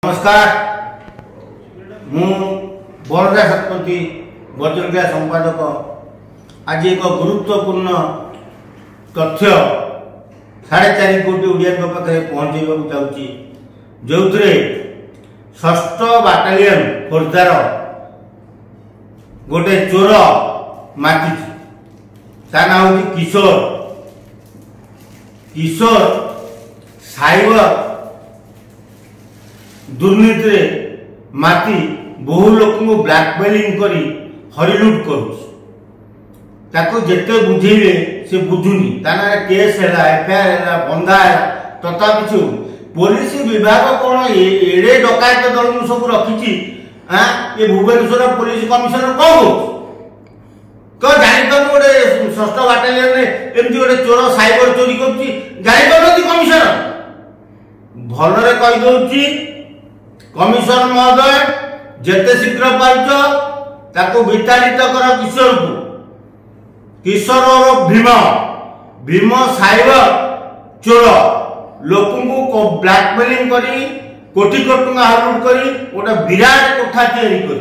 नमस्कार मु बरोदा शतपथी वज्रक्रिया संपादक आज एक गुरुत्वपूर्ण तथ्य 4.5 कोटी ओडिया पाखे पहुंचेबा चाहूँगी जो थे 6th बाटालियन खोर्धार गोटे चोर माति ता ना हूँ किशोर किशोर साइबर दुर्नीति माति बहु लोक ब्लैकमेलिंग करी हरिलुट करते बुझेले से बुझुनी ताना केस है एफआईआर है बंधा है तथा पिछु पुलिस विभाग कौन एड़े डकायत दल सब रखी ये भुवनेश्वर पुलिस कमिशनर कौन जापर गोटे 6th बाटालियन एमती गोटे चोर साइबर चोरी कर कमिशनर भलरे कहीदे कमिशनर महोदय जेते शीघ्र पार्च विताड़ित कर किशोर को किशोर और भीम भीम साइबर चोर लोक को ब्लैकमेलिंग करी कोटी कोटी टका हरुट करी गोटे विराट कोठा तैयारी कर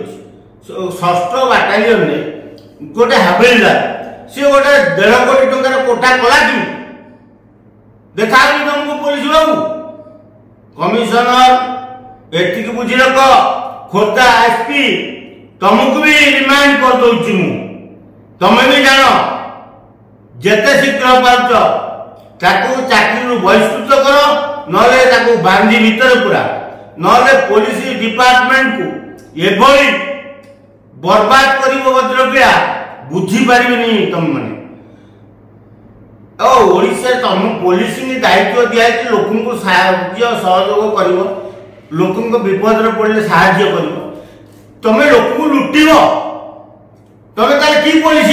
6th बाटालियन ने गोटे हाबिलदार सी गोटे 1.5 कोटी टंकार कोठा कला कि देखा तुमको पुलिस बाबू कमिशनर एतिक बुझी रख खोर्धा एसपी तुमको भी रिमांड कर दूची मु तमें भी जान जेते शीघ्र पार्च चाकरी बहिष्कृत कर ना बांधी भीतर पूरा ना पुलिस डिपार्टमेंट को एभली बर्बाद कर वज्रक्रिया बुझी पारे तुम मैंने ओडिशा तुम पुलिस दायित्व दिया लोक सहयोग कर लोक विपद पड़े साहाय्य कर तुम्हें लोक लुटिव तुम्हें ताले की पुलिस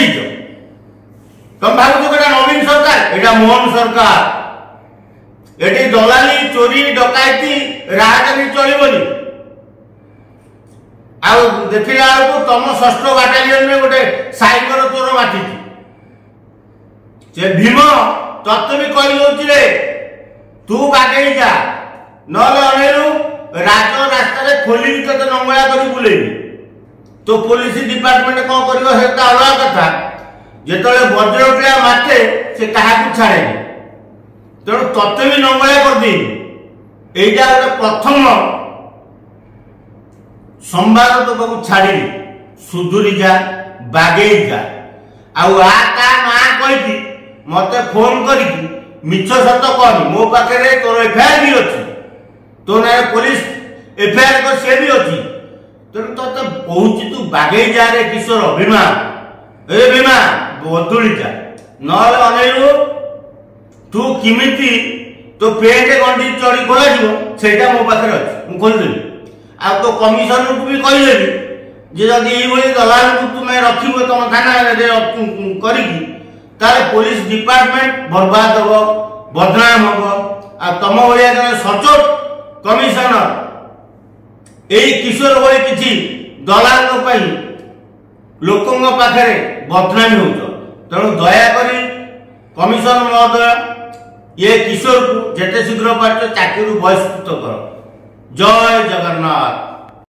तुम भाव नवीन सरकार एटा मोहन सरकार एटी दलाली चोरी डकायती राजनी चलबनी आ देखला तुम 6th बाटालियन में गोटे साइबर चोर माति से भीम तत्व भी कही तू बागेई जा नलू राज रास्ता खोली ते नंगला कर बुले तो पुलिस डिपार्टमेंट कौन कर अलग कथा जिते वज्रक्रिया माते से क्या छाड़े तेणु तत्व भी नंगला कर दी यहीटा गोटे प्रथम संवाद तो छाड़ी सुधुरी जा बागेई जा कही मत फोन कर मिछ सत कहनी मो पाखे तोर एफआईआर भी अच्छी तो ना पुलिस एफआईआर को से भी अच्छी तेणु ते कहूँ तू बागेई जा रे किशोर भीमा ए भीमा बदुली जा नलू तू किमिति तो पेट गंडी चढ़ी खोल से मो पाखे अच्छी मुझे खोलदेवी आ तो कमिशनर को भी कहीदेवी जे जदि ये दलाल को तुम्हें रखिब तुम थाना कर पुलिस डिपार्टमेंट बर्बाद हम बदनाम हम आ तुम भाया जन सचोट कमिशनर यही किशोर भाई किसी दलाल लोकों पाखे बदनामी हो तेणु दयाकोरी कमिशनर महोदय ये किशोर को जेते शीघ्र पार्च चाकरी बहिष्कृत कर जय जगन्नाथ।